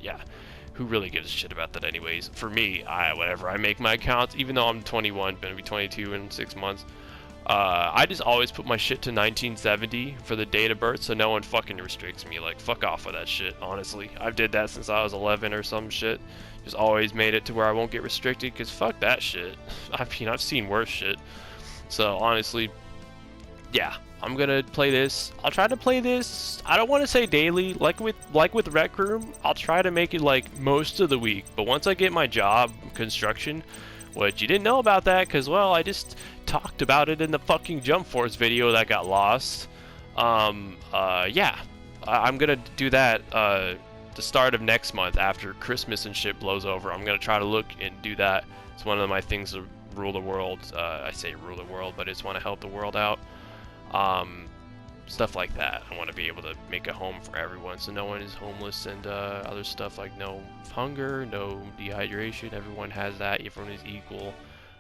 yeah, who really gives a shit about that anyways? For me, whenever I make my accounts, even though I'm 21, gonna be 22 in 6 months, I just always put my shit to 1970 for the date of birth, so no one fucking restricts me. Like, fuck off with that shit, honestly. I've did that since I was 11 or some shit. Just always made it to where I won't get restricted, because fuck that shit. I mean, I've seen worse shit. So, honestly, yeah, I'm gonna play this. I'll try to play this, I don't want to say daily, like with Rec Room, I'll try to make it like most of the week. But once I get my job, construction, which you didn't know about that, because, well, I just talked about it in the fucking Jump Force video that got lost. Yeah, I'm gonna do that, the start of next month after Christmas and shit blows over. I'm gonna try to look and do that. It's one of my things to rule the world. I say rule the world, but I just want to help the world out. Stuff like that. I want to be able to make a home for everyone, so no one is homeless, and other stuff like no hunger, no dehydration. Everyone has that. Everyone is equal.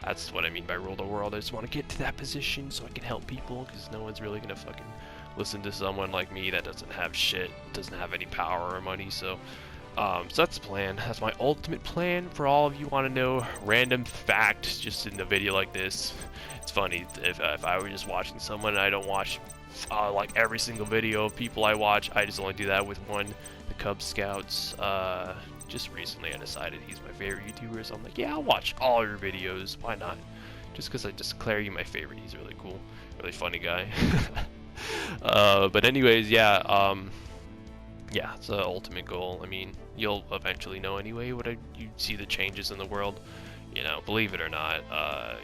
That's what I mean by rule the world. I just want to get to that position so I can help people, because no one's really gonna fucking listen to someone like me that doesn't have shit, doesn't have any power or money. So that's the plan. That's my ultimate plan. For all of you want to know random fact just in a video like this. It's funny if I were just watching someone and I don't watch like every single video of people I watch. I just only do that with one, the Cub Scouts. Just recently I decided he's my favorite YouTuber, so I'm like, yeah, I'll watch all your videos. Why not? Just because I just declare you my favorite. He's really cool, really funny guy. But anyways, yeah, yeah, it's the ultimate goal. I mean, you'll eventually know anyway you see the changes in the world, you know, believe it or not.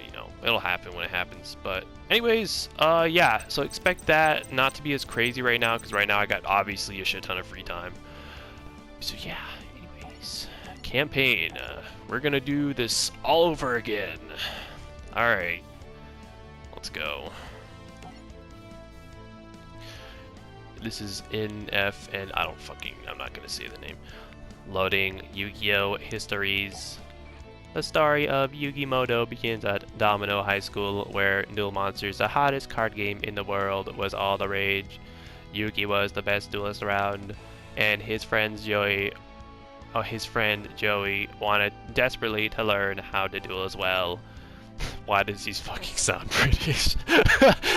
You know, it'll happen when it happens. But anyways, yeah, so expect that not to be as crazy right now, because right now I got obviously a shit ton of free time. So yeah, anyways, campaign, we're gonna do this all over again. All right, let's go. This is NF, and I'm not gonna say the name. Loading Yu-Gi-Oh! Histories. The story of Yugimoto begins at Domino High School, where Duel Monsters, the hottest card game in the world, was all the rage. Yugi was the best duelist around, and his friend Joey wanted desperately to learn how to duel as well. Why does he fucking sound British?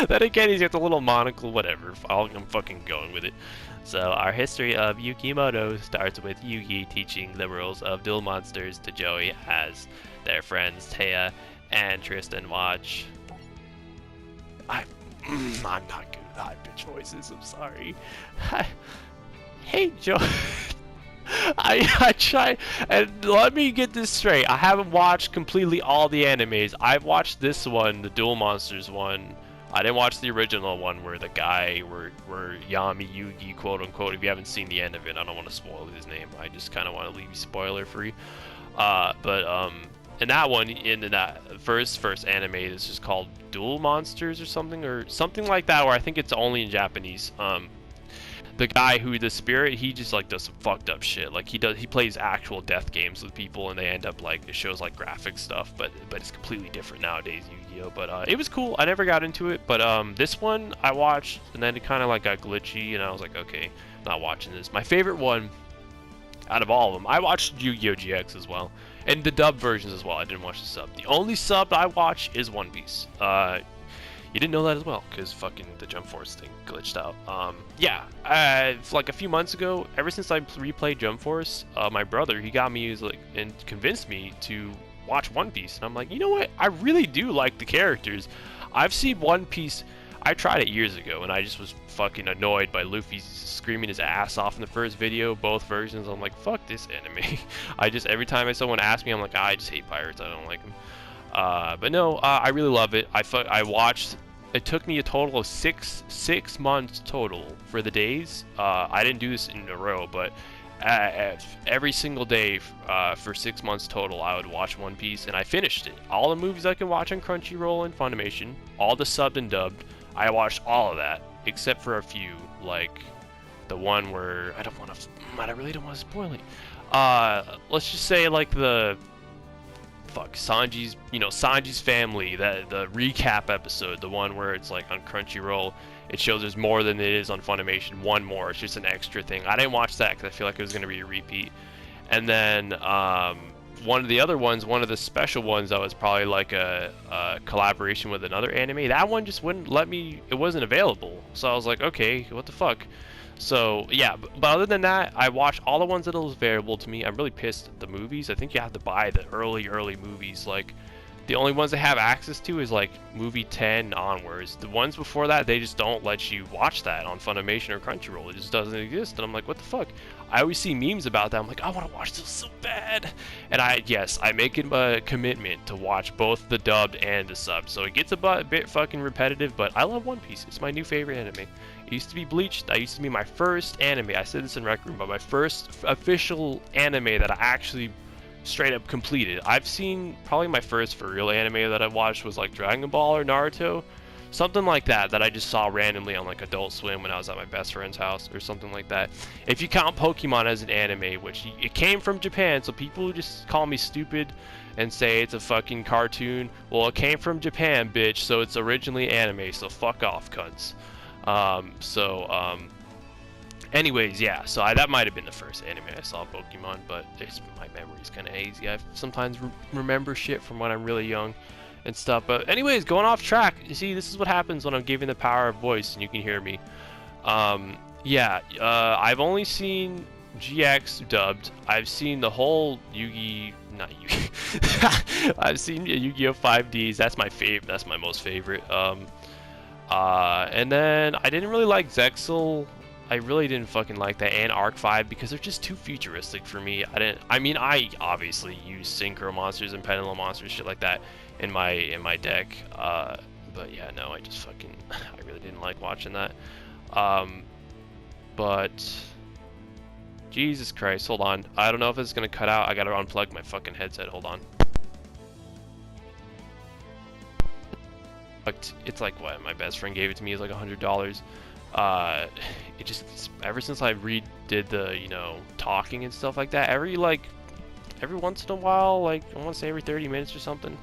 Then again, he's got the little monocle, whatever. I'm fucking going with it. So, our history of Yugimoto starts with Yugi teaching the rules of Duel Monsters to Joey as their friends Taya and Tristan watch. I'm not good at high-pitched voices, I'm sorry. Hey, Joey. I try, and let me get this straight. I haven't watched completely all the animes. I've watched this one, the Duel Monsters one. I didn't watch the original one where the guy, where Yami Yugi, quote unquote. If you haven't seen the end of it, I don't want to spoil his name. I just kind of want to leave you spoiler free. But in that one, in that first anime, it's just called Duel Monsters or something like that, where I think it's only in Japanese. The guy who the spirit, he just like does some fucked up shit. Like he plays actual death games with people, and they end up like, it shows like graphic stuff, but it's completely different nowadays, Yu-Gi-Oh. But it was cool. I never got into it, but this one I watched, and then it kind of like got glitchy, and I was like, okay, I'm not watching this. My favorite one out of all of them, I watched Yu-Gi-Oh GX as well, and the dub versions as well. I didn't watch the sub. The only sub I watch is One Piece. You didn't know that as well, because fucking the Jump Force thing glitched out. Yeah, like a few months ago, ever since I replayed Jump Force, my brother, he got me, and convinced me to watch One Piece. And I'm like, you know what? I really do like the characters. I've seen One Piece, I tried it years ago, and I just was fucking annoyed by Luffy screaming his ass off in the first video, both versions. I'm like, fuck this anime. Every time someone asks me, I'm like, I just hate pirates, I don't like them. But no, I really love it. I watched. It took me a total of six months total for the days. I didn't do this in a row, but every single day for 6 months total, I would watch One Piece, and I finished it. All the movies I can watch on Crunchyroll and Funimation, all the subbed and dubbed, I watched all of that, except for a few, like the one where I really don't want to spoil it. Let's just say like the Sanji's family, the recap episode, the one where it's like on Crunchyroll, it shows there's more than it is on Funimation. One more, it's just an extra thing. I didn't watch that because I feel like it was going to be a repeat. And then one of the other ones, one of the special ones that was probably like a collaboration with another anime, that one just wouldn't let me, it wasn't available. So I was like, okay, what the fuck? So yeah, but other than that, I watched all the ones that was available to me. I'm really pissed at the movies. I think you have to buy the early movies. Like, the only ones I have access to is like movie 10 onwards. The ones before that, they just don't let you watch that on Funimation or Crunchyroll. It just doesn't exist. And I'm like, what the fuck? I always see memes about that. I'm like, I want to watch this so bad. And I make it a commitment to watch both the dubbed and the subbed. So it gets a bit fucking repetitive, but I love One Piece. It's my new favorite anime. It used to be Bleach. That used to be my first anime. I said this in Rec Room, but my first official anime that I actually straight up completed. I've seen probably my first for real anime that I watched was like Dragon Ball or Naruto, something like that I just saw randomly on like Adult Swim when I was at my best friend's house or something like that. If you count Pokemon as an anime, which it came from Japan, so people just call me stupid and say it's a fucking cartoon. Well, it came from Japan, bitch, so it's originally anime, so fuck off, cunts. Anyways, yeah, so that might have been the first anime I saw Pokemon, but my memory's kind of hazy. I sometimes remember shit from when I'm really young and stuff. But anyways, going off track, you see, this is what happens when I'm giving the power of voice and you can hear me. I've only seen GX dubbed. I've seen the whole I've seen Yu-Gi-Oh 5Ds. That's my favorite. That's my most favorite. And then I didn't really like Zexal. I really didn't fucking like that, and Arc 5 because they're just too futuristic for me. I obviously use Synchro monsters and Pendulum monsters, shit like that in my deck. But yeah, no, I really didn't like watching that. But Jesus Christ, hold on. I don't know if it's gonna cut out. I gotta unplug my fucking headset. Hold on. It's like what my best friend gave it to me. It's like $100. It just, ever since I redid the, talking and stuff like that, every once in a while, like I want to say every 30 minutes or something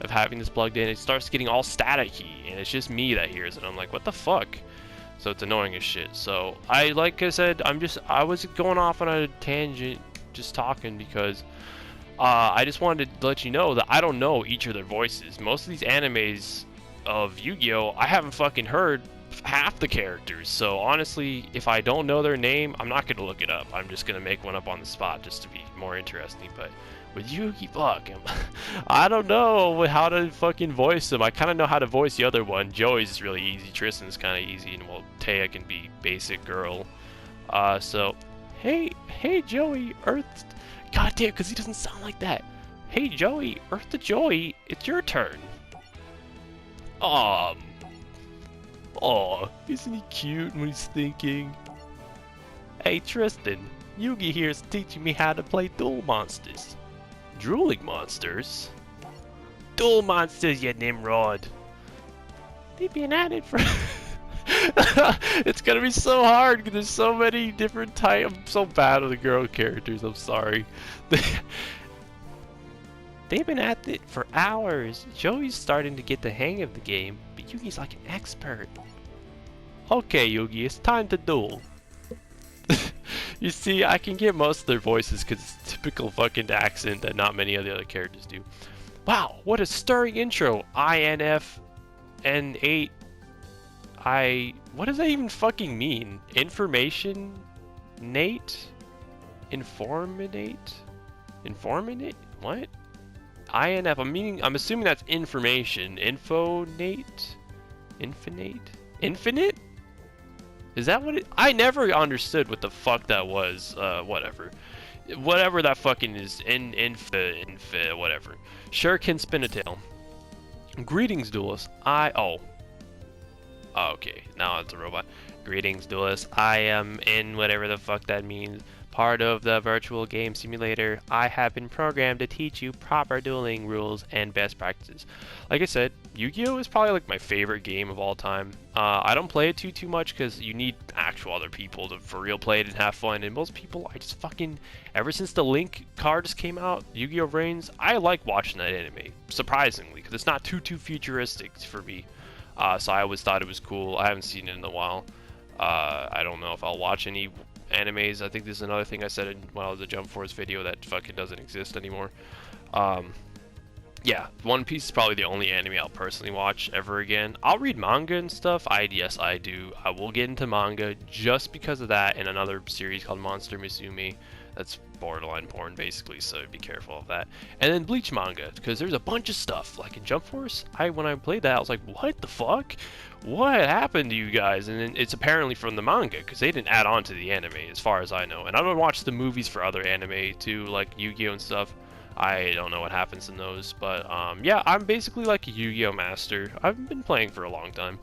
of having this plugged in, it starts getting all staticky, and it's just me that hears it. I'm like, what the fuck? So it's annoying as shit. So like I said, I was going off on a tangent just talking because I just wanted to let you know that I don't know each of their voices. Most of these animes of Yu-Gi-Oh, I haven't fucking heard half the characters, so honestly, if I don't know their name, I'm not gonna look it up. I'm just gonna make one up on the spot just to be more interesting. But with Yugi, fuck him. I don't know how to fucking voice him. I kind of know how to voice the other one. Joey's is really easy. Tristan's kind of easy, and well, Taya can be basic girl. So hey Joey, Earth. God damn, because he doesn't sound like that. Hey Joey, Earth to Joey, it's your turn. Aw, isn't he cute when he's thinking? Hey Tristan, Yugi here's teaching me how to play duel monsters. Drooling monsters? Duel monsters, you Nimrod! They've been at it for... It's gonna be so hard because there's so many different types. I'm so bad with the girl characters, I'm sorry. They've been at it for hours. Joey's starting to get the hang of the game, but Yugi's like an expert. Okay, Yugi, it's time to duel. You see, I can get most of their voices because it's typical fucking accent that not many of the other characters do. Wow, what a stirring intro. INFN8. What does that even fucking mean? Information? Nate? Informinate? Informinate? What? INF, I'm assuming that's information. Infonate? Infinite? Infinite? Is that what it... I never understood what the fuck that was. Whatever. Whatever that fucking is. Whatever. Sure can spin a tail. Greetings, Duelist. Oh, okay. Now it's a robot. Greetings, Duelist. I am in whatever the fuck that means. Part of the virtual game simulator. I have been programmed to teach you proper dueling rules and best practices. Like I said, Yu-Gi-Oh is probably like my favorite game of all time. I don't play it too much because you need actual other people to for real play it and have fun. And most people, I just fucking, ever since the Link cards came out, Yu-Gi-Oh Reigns, I like watching that anime, surprisingly, because it's not too futuristic for me. So I always thought it was cool. I haven't seen it in a while. I don't know if I'll watch any animes. I think this is another thing I said in when I was a Jump Force video that fucking doesn't exist anymore. Yeah, One Piece is probably the only anime I'll personally watch ever again. I'll read manga and stuff. Yes, I do. I will get into manga just because of that, and another series called Monster Musume. That's borderline porn, basically, so be careful of that. And then Bleach manga, because there's a bunch of stuff. Like in Jump Force, when I played that, I was like, what the fuck? What happened to you guys? And then it's apparently from the manga, because they didn't add on to the anime, as far as I know. And I don't watch the movies for other anime, too, like Yu-Gi-Oh! And stuff. I don't know what happens in those, but yeah, I'm basically like a Yu-Gi-Oh! Master. I've been playing for a long time,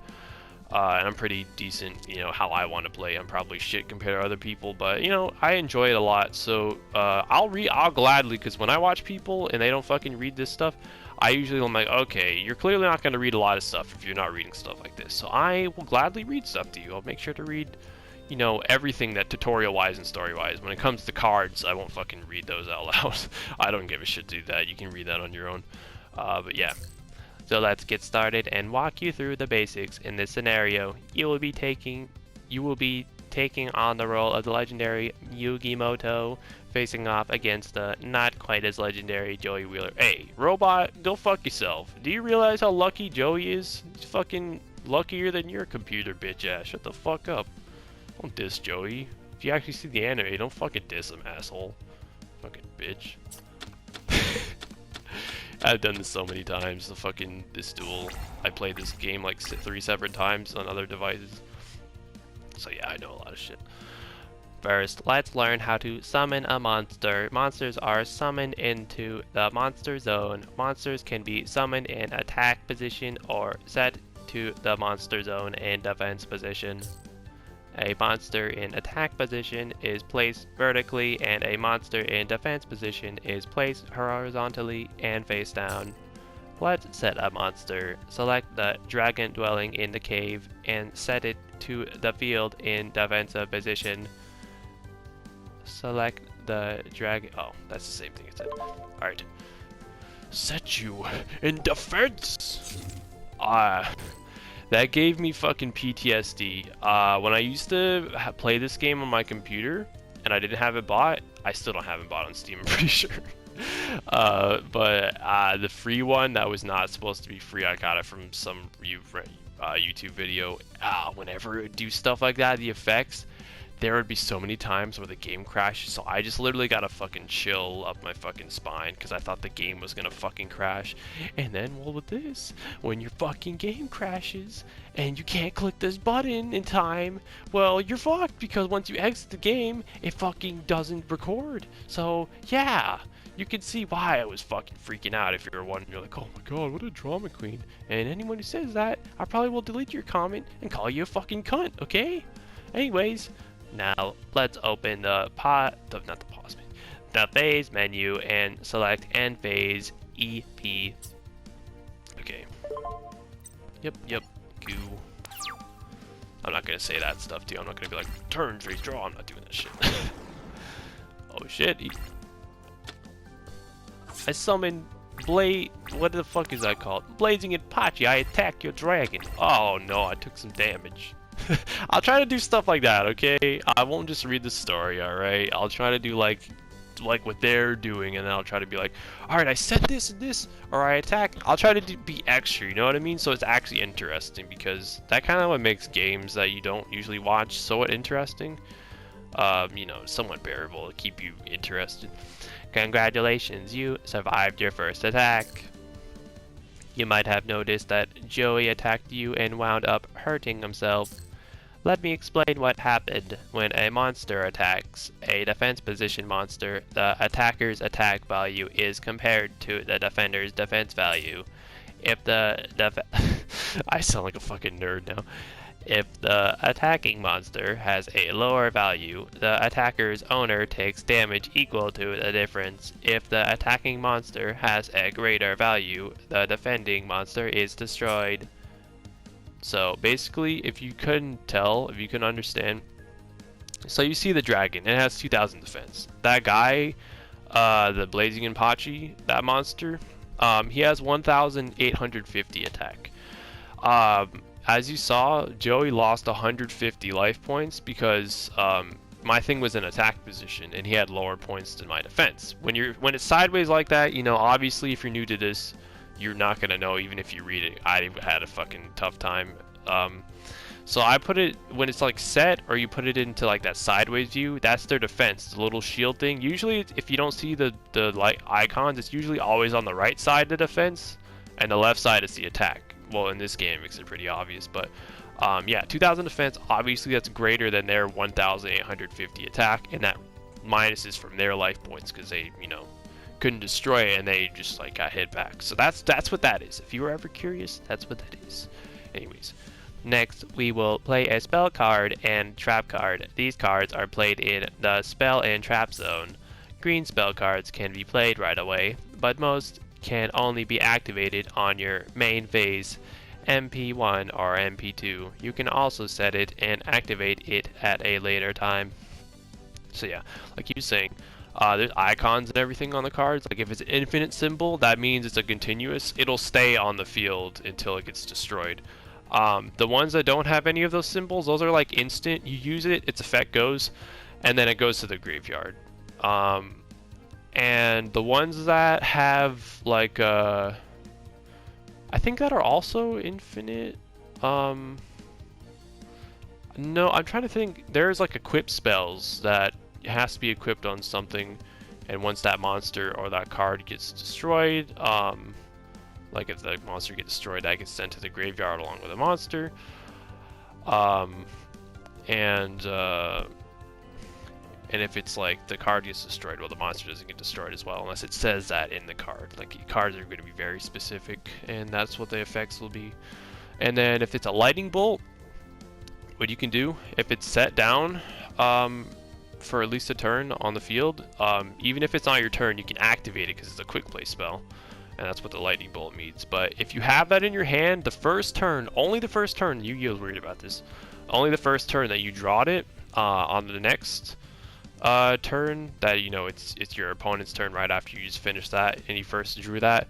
and I'm pretty decent, you know, how I want to play. I'm probably shit compared to other people, but, you know, I enjoy it a lot, so I'll gladly, because when I watch people and they don't fucking read this stuff, I usually am like, okay, you're clearly not going to read a lot of stuff if you're not reading stuff like this, so I will gladly read stuff to you. I'll make sure to read, you know, everything that tutorial-wise and story-wise. When it comes to cards, I won't fucking read those out loud. I don't give a shit to do that. You can read that on your own. But yeah. So let's get started and walk you through the basics. In this scenario, you will be taking on the role of the legendary Yugioh, facing off against the not quite as legendary Joey Wheeler. Hey, robot, go fuck yourself. Do you realize how lucky Joey is? He's fucking luckier than your computer, bitch ass. Shut the fuck up. Don't diss Joey. If you actually see the anime, don't fucking diss him, asshole. Fucking bitch. I've done this so many times. This duel. I played this game like 3 separate times on other devices. So yeah, I know a lot of shit. First, let's learn how to summon a monster. Monsters are summoned into the monster zone. Monsters can be summoned in attack position or set to the monster zone in defense position. A monster in attack position is placed vertically, and a monster in defense position is placed horizontally and face down. Let's set a monster. Select the dragon dwelling in the cave and set it to the field in defensive position. Select the dragon. Oh, that's the same thing it said. Alright. Set you in defense! That gave me fucking PTSD. When I used to play this game on my computer and I didn't have it bought, I still don't have it bought on Steam, I'm pretty sure. But the free one that was not supposed to be free, I got it from some YouTube video. Whenever it would do stuff like that, the effects, there would be so many times where the game crashes, so I just literally got a fucking chill up my fucking spine because I thought the game was gonna fucking crash. And then, well, with this, when your fucking game crashes and you can't click this button in time, well, you're fucked, because once you exit the game, it fucking doesn't record. So yeah, you can see why I was fucking freaking out. If you're one, you're like, oh my god, what a drama queen. And anyone who says that, I probably will delete your comment and call you a fucking cunt, okay? Anyways, now let's open the phase menu and select end phase EP. Okay. Yep. Goo. I'm not gonna say that stuff too. I'm not gonna be like turn, freeze, draw. I'm not doing that shit. Oh shit. I summon Blade. What the fuck is that called? Blazing Impachi. I attack your dragon. Oh no, I took some damage. I'll try to do stuff like that, okay? I won't just read the story, alright? I'll try to do like what they're doing, and then I'll try to be like, alright, I said this and this, or I attack. I'll try to be extra, you know what I mean? So it's actually interesting, because that kind of what makes games that you don't usually watch somewhat interesting. You know, somewhat bearable to keep you interested. Congratulations, you survived your first attack. You might have noticed that Joey attacked you and wound up hurting himself. Let me explain what happened. When a monster attacks a defense position monster, the attacker's attack value is compared to the defender's defense value. If the I sound like a fucking nerd now. If the attacking monster has a lower value, the attacker's owner takes damage equal to the difference. If the attacking monster has a greater value, the defending monster is destroyed. So basically, if you couldn't understand, so you see the dragon, it has 2000 defense. That guy, the Blazing Impachi, that monster, he has 1850 attack. As you saw, Joey lost 150 life points because my thing was in attack position, and he had lower points than my defense. When it's sideways like that, you know, obviously if you're new to this, you're not gonna know even if you read it. I had a fucking tough time. So I put it when it's like set, or you put it into like that sideways view. That's their defense, the little shield thing. Usually, if you don't see the like icons, it's usually always on the right side of the defense, and the left side is the attack. Well, in this game, it makes it pretty obvious, but yeah, 2,000 defense. Obviously, that's greater than their 1,850 attack, and that minuses from their life points because they, you know, couldn't destroy it and they just like got hit back. So that's what that is. If you were ever curious, that's what that is. Anyways. Next, we will play a spell card and trap card. These cards are played in the spell and trap zone. Green spell cards can be played right away, but most can only be activated on your main phase, MP1 or MP2. You can also set it and activate it at a later time. So yeah, like you were saying, there's icons and everything on the cards. Like if it's an infinite symbol, that means it's a continuous. It'll stay on the field until it gets destroyed. The ones that don't have any of those symbols, those are like instant. You use it, its effect goes, and then it goes to the graveyard. And the ones that have like I think that are also infinite. No, I'm trying to think. There's like equip spells that has to be equipped on something, and once that monster or that card gets destroyed, like if the monster gets destroyed, that gets sent to the graveyard along with the monster. And if it's like the card gets destroyed, well, the monster doesn't get destroyed as well, unless it says that in the card. Like cards are going to be very specific, and that's what the effects will be. And then if it's a lightning bolt, what you can do, if it's set down for at least a turn on the field, even if it's not your turn, you can activate it because it's a quick play spell. And that's what the lightning bolt means. But if you have that in your hand, the first turn, only the first turn, Yu-Gi-Oh's weird about this, only the first turn that you drawed it, on the next turn, that, you know, it's your opponent's turn right after you just finished that, and you first drew that,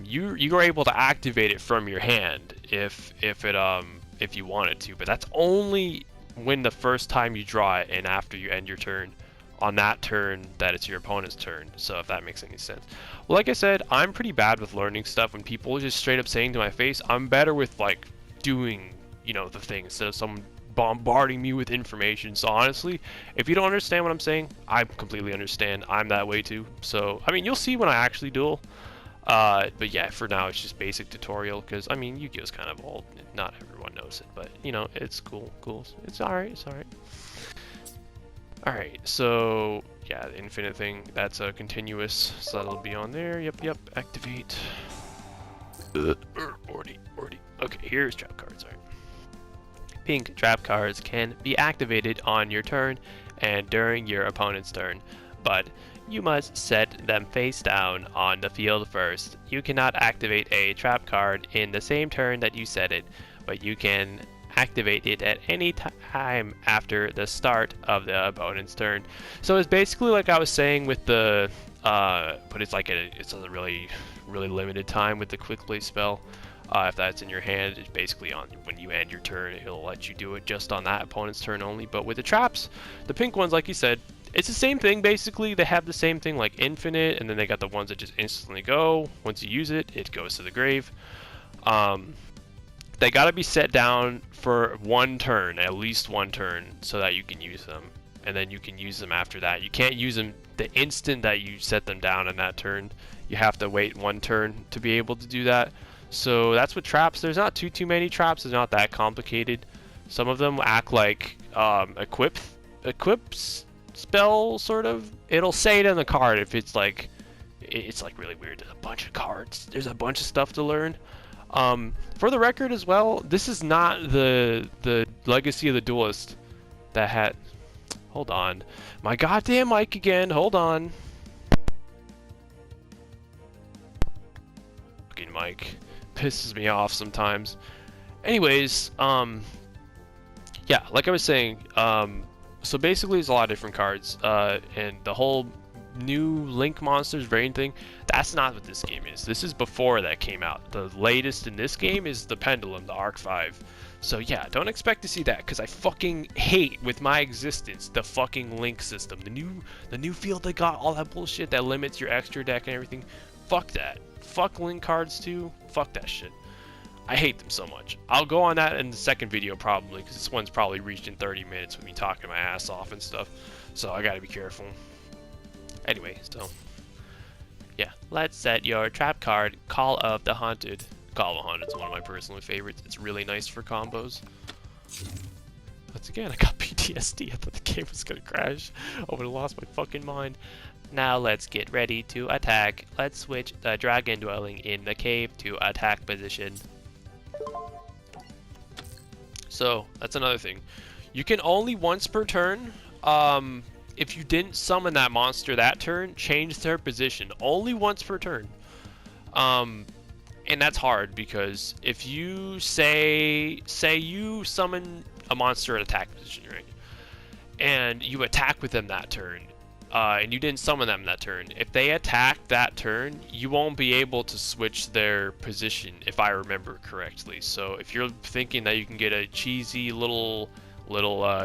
you are able to activate it from your hand if you wanted to. But that's only when the first time you draw it and after you end your turn. On that turn that it's your opponent's turn. So if that makes any sense. Well, like I said, I'm pretty bad with learning stuff. When people just straight up saying to my face, I'm better with like doing, you know, the thing instead of someone bombarding me with information. So honestly, if you don't understand what I'm saying, I completely understand. I'm that way too. So I mean, you'll see when I actually duel. But yeah, for now it's just basic tutorial, because I mean, Yu-Gi-Oh's kind of old. Not everyone knows it, but you know, it's cool. It's alright. It's alright. Alright, so yeah, the infinite thing, that's a continuous, so that'll be on there. Yep, activate. Already. Okay, here's trap cards. Alright. Pink trap cards can be activated on your turn and during your opponent's turn, but you must set them face down on the field first. You cannot activate a trap card in the same turn that you set it, but you can activate it at any time after the start of the opponent's turn. So it's basically like I was saying with the but it's like it's a really limited time with the quick play spell. If that's in your hand, it's basically on when you end your turn, it'll let you do it just on that opponent's turn only. But with the traps, the pink ones, like you said, it's the same thing basically. They have the same thing like infinite, and then they got the ones that just instantly go. Once you use it, it goes to the grave. They gotta be set down for one turn, at least one turn, so that you can use them. And then you can use them after that. You can't use them the instant that you set them down in that turn. You have to wait one turn to be able to do that. So that's what traps. There's not too many traps. It's not that complicated. Some of them act like equip spell, sort of. It'll say it in the card if it's like really weird. There's a bunch of cards. There's a bunch of stuff to learn. For the record as well, this is not the Legacy of the Duelist that had... Hold on. My goddamn mic again. Hold on. Fucking mic. Pisses me off sometimes. Anyways, yeah, like I was saying, so basically there's a lot of different cards, and the whole new Link Monsters variant thing, that's not what this game is. This is before that came out. The latest in this game is the Pendulum, the Arc 5. So yeah, don't expect to see that, because I fucking hate with my existence the fucking link system. The new field they got, all that bullshit that limits your extra deck and everything. Fuck that. Fuck link cards too. Fuck that shit. I hate them so much. I'll go on that in the second video probably, because this one's probably reached in 30 minutes with me talking my ass off and stuff. So I gotta be careful. Anyway, so yeah, let's set your trap card, Call of the Haunted. Call of the Haunted is one of my personal favorites. It's really nice for combos. Once again, I got PTSD. I thought the game was gonna crash. I would have lost my fucking mind. Now let's get ready to attack. Let's switch the dragon dwelling in the cave to attack position. So that's another thing. You can only once per turn. If you didn't summon that monster that turn, change their position. Only once per turn. And that's hard, because if you say you summon a monster at attack position, right? And you attack with them that turn, and you didn't summon them that turn. If they attack that turn, you won't be able to switch their position, if I remember correctly. So if you're thinking that you can get a cheesy little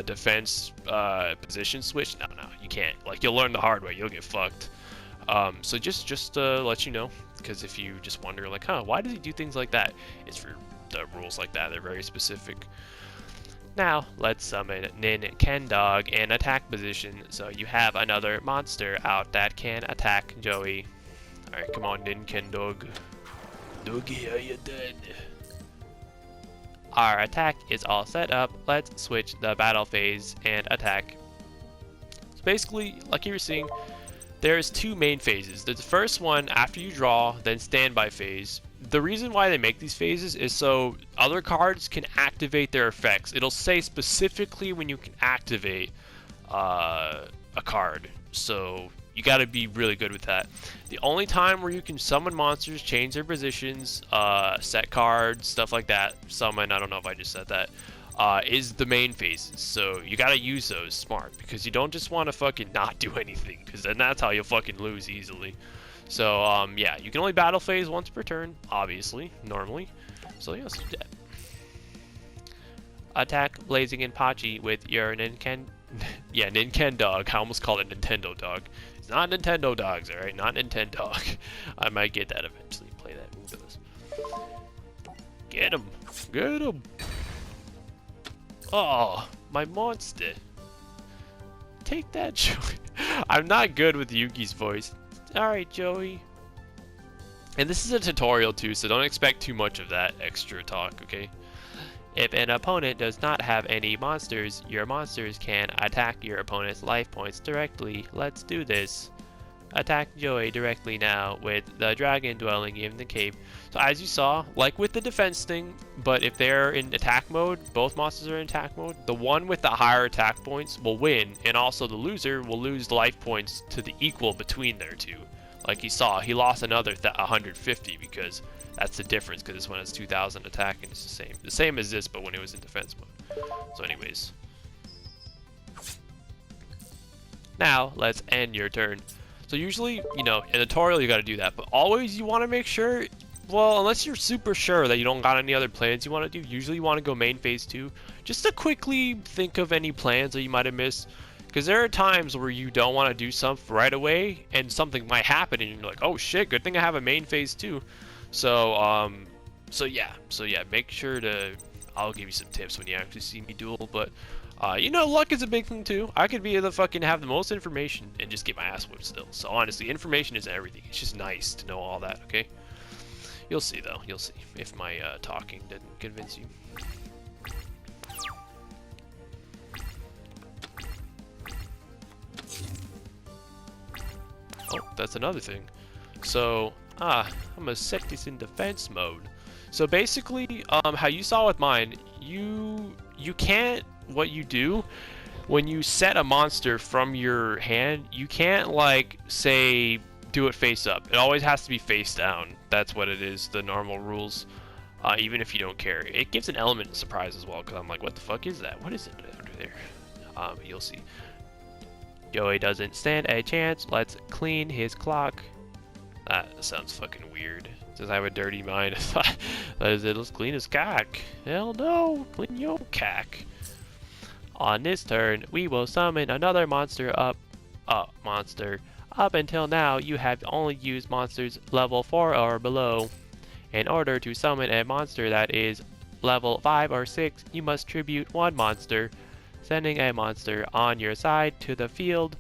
defense position switch, no, you can't. Like, you'll learn the hard way. You'll get fucked. So just to let you know, because if you just wonder, like, why does he do things like that? It's for the rules like that. They're very specific. Now, let's summon Nin Ken Dog in attack position, so you have another monster out that can attack Joey. Alright, come on, Nin Ken Dog. Doggy, are you dead? Our attack is all set up. Let's switch the battle phase and attack. So basically, like you were seeing, there's two main phases. There's the first one after you draw, then standby phase. The reason why they make these phases is so other cards can activate their effects. It'll say specifically when you can activate a card. So you got to be really good with that. The only time where you can summon monsters, change their positions, set cards, stuff like that, summon, I don't know if I just said that, is the main phases. So you gotta use those smart, because you don't just want to fucking not do anything, because then that's how you'll fucking lose easily. So yeah, you can only battle phase once per turn, obviously, normally. So yeah, let's do that. Attack Blazing and Pachi with your Ninken Dog. I almost called it Nintendo Dog. It's not Nintendo Dogs, alright? Not Nintendo Dog. I might get that eventually. Play that move with us. Get him! Get him! Oh, my monster. Take that, Joey. I'm not good with Yugi's voice. Alright, Joey. And this is a tutorial too, so don't expect too much of that extra talk, okay? If an opponent does not have any monsters, your monsters can attack your opponent's life points directly. Let's do this. Attack Joey directly now with the dragon dwelling in the cave. So as you saw, like with the defense thing, but if they're in attack mode, both monsters are in attack mode, the one with the higher attack points will win, and also the loser will lose life points to the equal between their two. Like you saw, he lost another 150 because that's the difference, because this one has 2,000 attack and it's the same as this, but when it was in defense mode. So anyways. Now, let's end your turn. So usually, you know, in a tutorial you gotta do that, but always you wanna make sure, well, unless you're super sure that you don't got any other plans you wanna do, usually you wanna go main phase 2, just to quickly think of any plans that you might have missed. Because there are times where you don't want to do something right away, and something might happen, and you're like, oh shit, good thing I have a main phase 2. So, so yeah, make sure to, I'll give you some tips when you actually see me duel, but, you know, luck is a big thing too. I could be able to fucking have the most information and just get my ass whipped still. So honestly, information isn't everything. It's just nice to know all that, okay? You'll see though, you'll see if my talking didn't convince you. Oh, that's another thing. So, I'm gonna set this in defense mode. So basically, how you saw with mine, you can't, what you do, when you set a monster from your hand, you can't, like, say, do it face up. It always has to be face down. That's what it is, the normal rules, even if you don't care. It gives an element of surprise as well, because I'm like, what the fuck is that? What is it under there? You'll see. Joey doesn't stand a chance. Let's clean his clock. That sounds fucking weird. Says I have a dirty mind. That is it. Let's clean his cack. Hell no. Clean your cack. On this turn, we will summon another monster up. Up until now, you have only used monsters level 4 or below. In order to summon a monster that is level 5 or 6, you must tribute one monster. Sending a monster on your side to the field,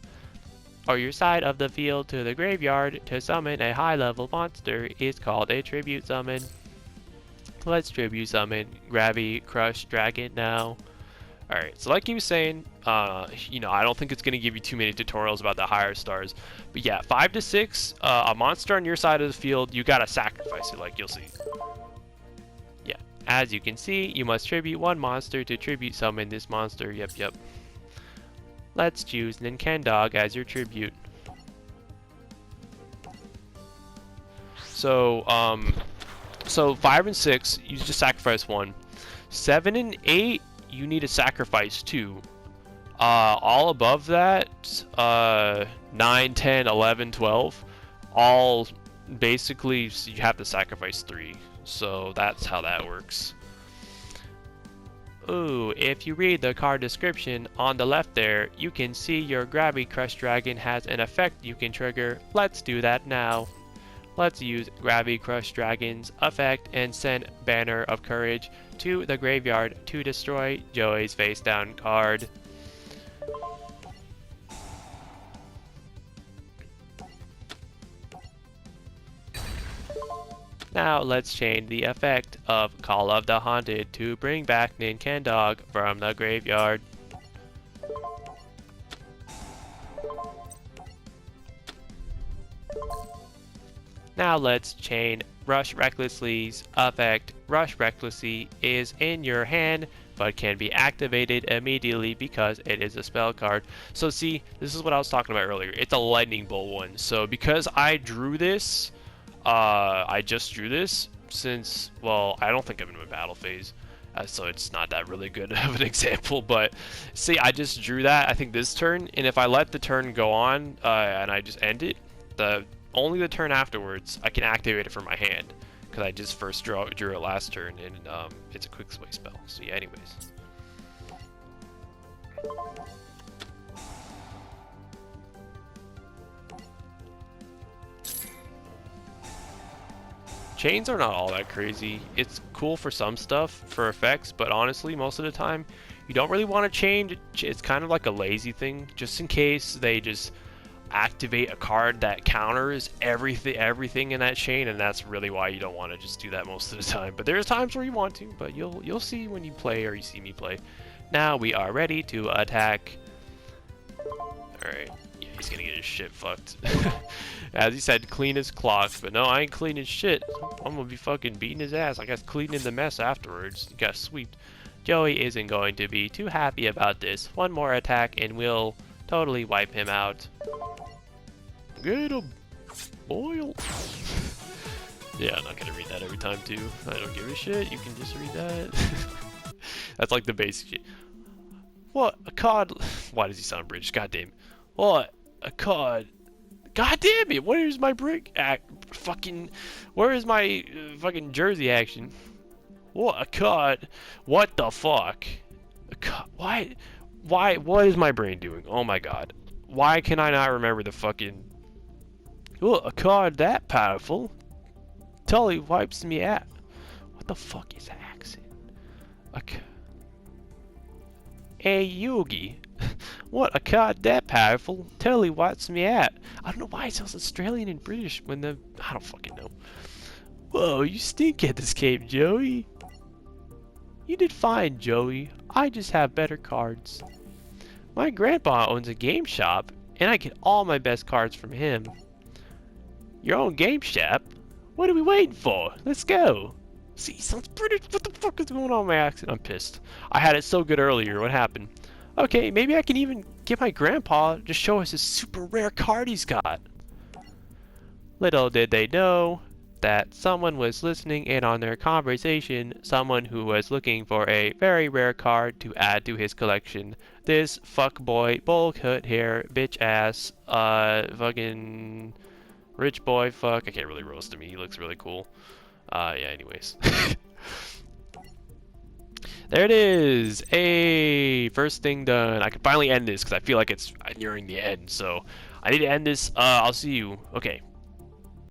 or your side of the field to the graveyard to summon a high level monster is called a tribute summon. Let's tribute summon Gravy Crush Dragon now. Alright, so like he was saying, you know, I don't think it's going to give you too many tutorials about the higher stars. But yeah, 5 to 6, a monster on your side of the field, you gotta sacrifice it, like you'll see. Yeah, as you can see, you must tribute one monster to tribute summon this monster. Yep. Let's choose Ninkendog as your tribute. So 5 and 6, you just sacrifice one. 7 and 8, you need to sacrifice 2. All above that, 9, 10, 11, 12, all basically you have to sacrifice 3. So that's how that works. Ooh, if you read the card description on the left there, you can see your Gravity Crush Dragon has an effect you can trigger. Let's do that now. Let's use Gravity Crush Dragon's effect and send Banner of Courage to the graveyard to destroy Joey's face down card. Now let's change the effect of Call of the Haunted to bring back Ninkendog from the graveyard. Now let's chain Rush Recklessly's effect. Rush Recklessly is in your hand, but can be activated immediately because it is a spell card. So see, this is what I was talking about earlier. It's a lightning bolt one. So because I drew this, I just drew this since, well, I don't think I'm in my battle phase. So it's not that really good of an example, but see, I just drew that, I think this turn, and if I let the turn go on, and I just end it, only the turn afterwards, I can activate it from my hand, because I just first drew it last turn, and it's a quick sway spell. So yeah, anyways. Chains are not all that crazy. It's cool for some stuff, for effects, but honestly, most of the time, you don't really want to change. It's kind of like a lazy thing, just in case they just activate a card that counters everything in that chain, and that's really why you don't want to just do that most of the time. But there's times where you want to, but you'll see when you play, or you see me play. Now we are ready to attack. Alright, yeah, he's gonna get his shit fucked. As he said, clean his clocks, but no, I ain't cleaning shit. I'm gonna be fucking beating his ass. I guess cleaning the mess afterwards. You got swept. Joey isn't going to be too happy about this. One more attack and we'll totally wipe him out. Get him, boil. Yeah, I'm not gonna read that every time too. I don't give a shit. You can just read that. That's like the basic shit. What a card. Why does he sound British? God damn. What a card. God damn it! Where is my where is my fucking jersey action? What a card! What the fuck? Why? What is my brain doing? Oh my god! Why can I not remember the fucking? What a card that powerful? Tully wipes me out. What the fuck is that accent? Hey Yugi. What a card that powerful. Totally wipes me out. I don't know why it sounds Australian and British when I don't fucking know. Whoa, you stink at this game, Joey. You did fine, Joey. I just have better cards. My grandpa owns a game shop, and I get all my best cards from him. Your own game shop? What are we waiting for? Let's go. See, he sounds British. What the fuck is going on with my accent? I'm pissed. I had it so good earlier. What happened? Okay, maybe I can even get my grandpa to show us his super rare card he's got. Little did they know that someone was listening in on their conversation, someone who was looking for a very rare card to add to his collection. This fuckboy, bowl cut hair, bitch ass, fucking Rich boy, fuck. I can't really roast him. He looks really cool. Yeah, anyways. There it is! Hey, first thing done. I can finally end this because I feel like it's nearing the end. So I need to end this. I'll see you. Okay,